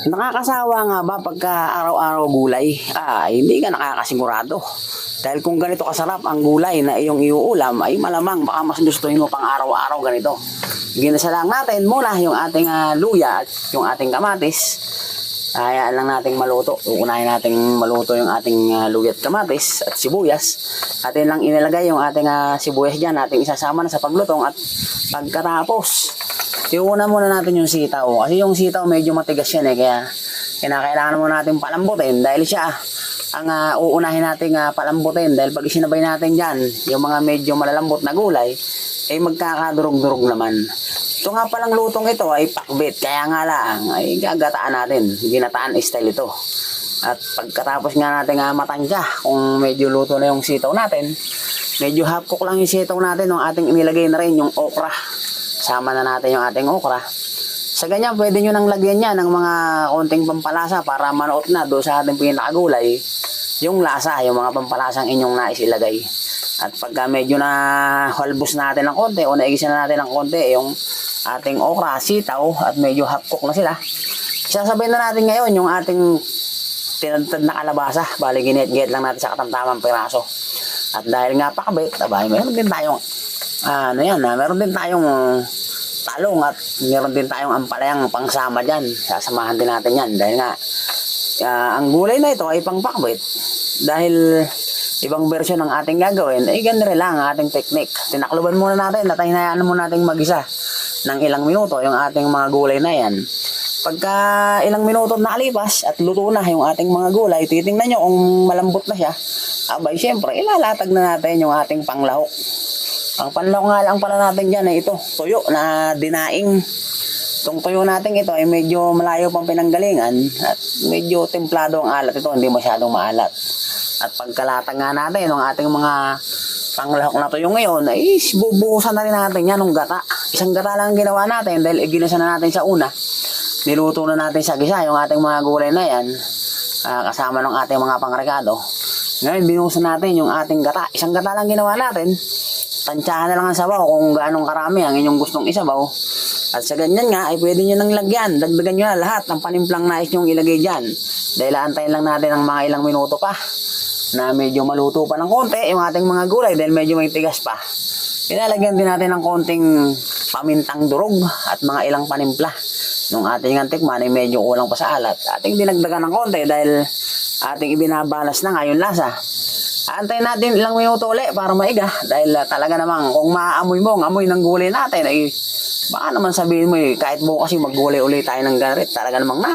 Nakakasawa nga ba pagka araw-araw gulay? Hindi ka nakakasigurado. Dahil kung ganito kasarap ang gulay na iyong iuulam, ay malamang baka mas gustuhin mo pang araw-araw ganito. Ginasa lang natin muna yung ating luya at yung ating kamatis. Hayaan lang nating maluto. Uunahin nating maluto yung ating luya at kamatis at sibuyas. Atin lang inilagay yung ating sibuyas dyan. Ating isasama na sa paglutong at pagkatapos, iuna muna natin yung sitaw. Kasi yung sitaw medyo matigas yan kaya kinakailangan muna natin palambutin dahil siya ang uunahin natin palambutin dahil pag isinabay natin dyan yung mga medyo malalambot na gulay ay magkakadurog-durog naman. Ito nga palang lutong ito ay pakbit kaya nga lang ay gagataan natin. Ginataan style ito. At pagkatapos nga natin matansya kung medyo luto na yung sitaw natin, medyo half cook lang yung sitaw natin nung ating inilagay na rin yung okra. Sama na natin yung ating okra. Sa ganyan, pwede nyo nang lagyan niya ng mga konting pampalasa para manuot na doon sa ating pinakagulay yung lasa, yung mga pampalasang inyong naisilagay. At pagka medyo na halbos natin ng konti o naigisa na natin ng konti yung ating okra, sitaw at medyo half cook na sila, sasabay na natin ngayon yung ating tinadtad na kalabasa. Bali, ginit-git lang natin sa katamtamang piraso. At dahil nga pakabit, meron din tayong meron din tayong talong at meron din tayong ampalayang pangsama dyan. Sasamahan din natin yan dahil nga ang gulay na ito ay pangpakbit. Dahil ibang version ng ating gagawin ay ganun rin lang ang ating technique. Tinakluban muna natin at hinayaan muna natin mag-isa ng ilang minuto yung ating mga gulay na yan. Pagka ilang minuto nakalipas at luto na yung ating mga gulay, titingnan nyo kung malambot na siya. Abay, syempre, ilalatag na natin yung ating panglahok. Ang panlahok nga lang pala natin dyan ay ito, tuyo na dinaing. Itong tuyo natin ito ay medyo malayo pang pinanggalingan at medyo templado ang alat ito, hindi masyadong maalat. At pagkalatag nga natin ng ating mga panglahok na tuyo ngayon, ay bubuhusan na rin natin yan ng gata. Isang gata lang ginawa natin dahil iginasa na natin sa una. Niluto na natin sa gisa yung ating mga gulay na yan, kasama ng ating mga pangrekado. Ngayon, binuhusan natin yung ating gata. Isang gata lang ginawa natin. Tansyahan na lang ang sabaw kung gaano karami ang inyong gustong isabaw. At sa ganyan nga, ay pwede nyo nang lagyan. Dagdagan nyo na lahat ng panimplang nais nyong ilagay dyan. Dahil aantayin lang natin ng mga ilang minuto pa na medyo maluto pa ng konti yung ating mga gulay dahil medyo may tigas pa. Ilalagyan din natin ng konting pamintang durog at mga ilang panimpla. Nung ating antikman ay medyo kulang pa sa alat. Ating dinagdagan ng konti dahil ating ibinabalas na nga yung lasa. Antayin natin ilang minuto ulit para maiga dahil talaga namang kung maaamoy mo ang amoy ng gulay natin ay baka naman sabihin mo kahit bukas maggulay ulit tayo ng ganit talaga namang